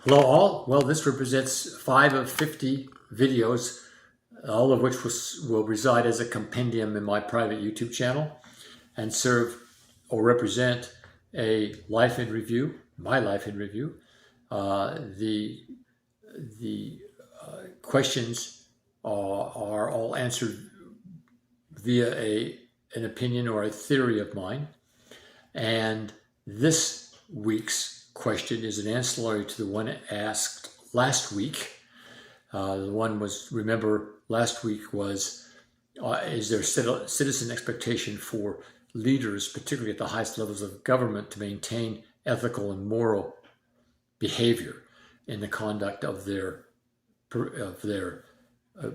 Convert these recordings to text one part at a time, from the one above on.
Hello all. Well, this represents 5 of 50 videos, all of which will reside as a compendium in my private YouTube channel and serve or represent a life in review, my life in review. The questions are all answered via an opinion or a theory of mine. And this week's question is an ancillary to the one asked last week. The one was, remember, last week was, is there citizen expectation for leaders, particularly at the highest levels of government, to maintain ethical and moral behavior in the conduct of their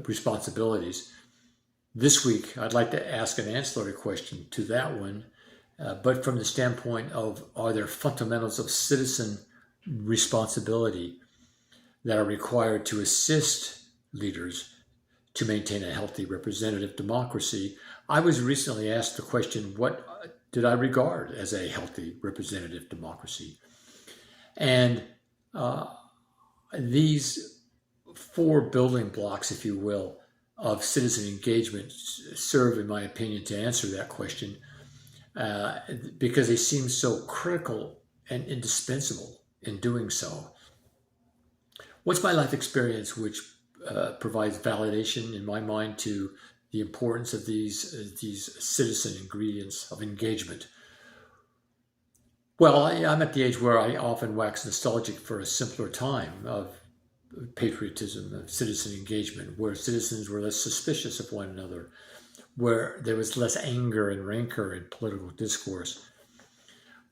responsibilities? This week, I'd like to ask an ancillary question to that one, but from the standpoint of, are there fundamentals of citizen responsibility that are required to assist leaders to maintain a healthy representative democracy? I was recently asked the question, what did I regard as a healthy representative democracy? And these 4 building blocks, if you will, of citizen engagement serve, in my opinion, to answer that question, because they seem so critical and indispensable in doing so. What's my life experience which provides validation in my mind to the importance of these citizen ingredients of engagement? Well, I'm at the age where I often wax nostalgic for a simpler time of patriotism, of citizen engagement, where citizens were less suspicious of one another, where there was less anger and rancor in political discourse.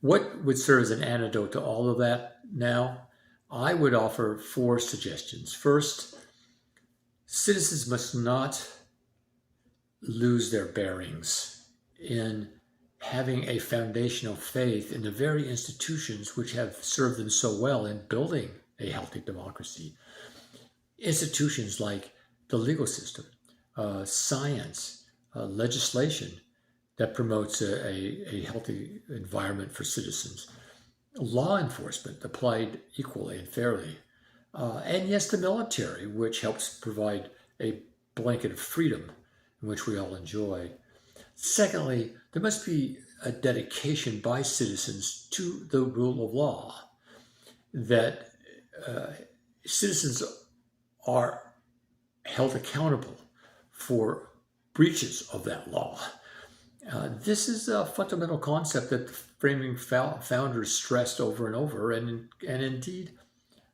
What would serve as an antidote to all of that now? I would offer 4 suggestions. First, citizens must not lose their bearings in having a foundational faith in the very institutions which have served them so well in building a healthy democracy. Institutions like the legal system, science, legislation that promotes a healthy environment for citizens, law enforcement applied equally and fairly, and yes, the military, which helps provide a blanket of freedom in which we all enjoy. Secondly, there must be a dedication by citizens to the rule of law, that citizens are held accountable for breaches of that law. This is a fundamental concept that the framing founders stressed over and over, and indeed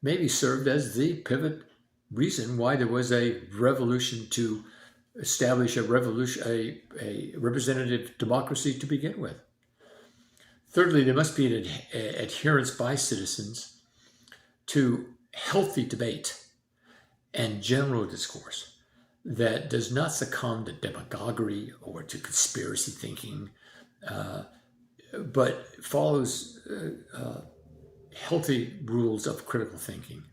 maybe served as the pivot reason why there was a revolution to establish a representative democracy to begin with. Thirdly, there must be an adherence by citizens to healthy debate and general discourse that does not succumb to demagoguery or to conspiracy thinking, but follows healthy rules of critical thinking.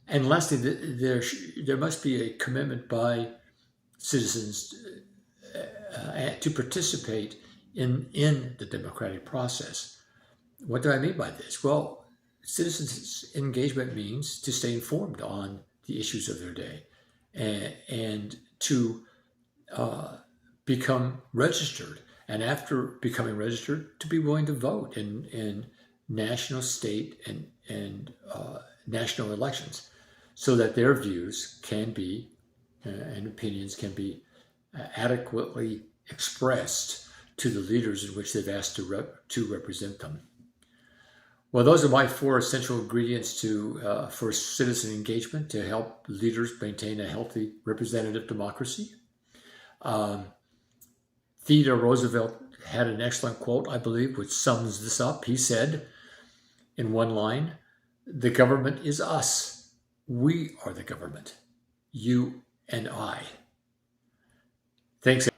And lastly, there must be a commitment by citizens to participate in the democratic process. What do I mean by this? Well, citizens' engagement means to stay informed on the issues of their day and to become registered. And after becoming registered, to be willing to vote in national, state, and national elections, so that their views can be and opinions can be adequately expressed to the leaders in which they've asked to represent them. Well, those are my 4 essential ingredients for citizen engagement to help leaders maintain a healthy representative democracy. Theodore Roosevelt had an excellent quote, I believe, which sums this up. He said, in one line, "The government is us. We are the government. You and I." Thanks.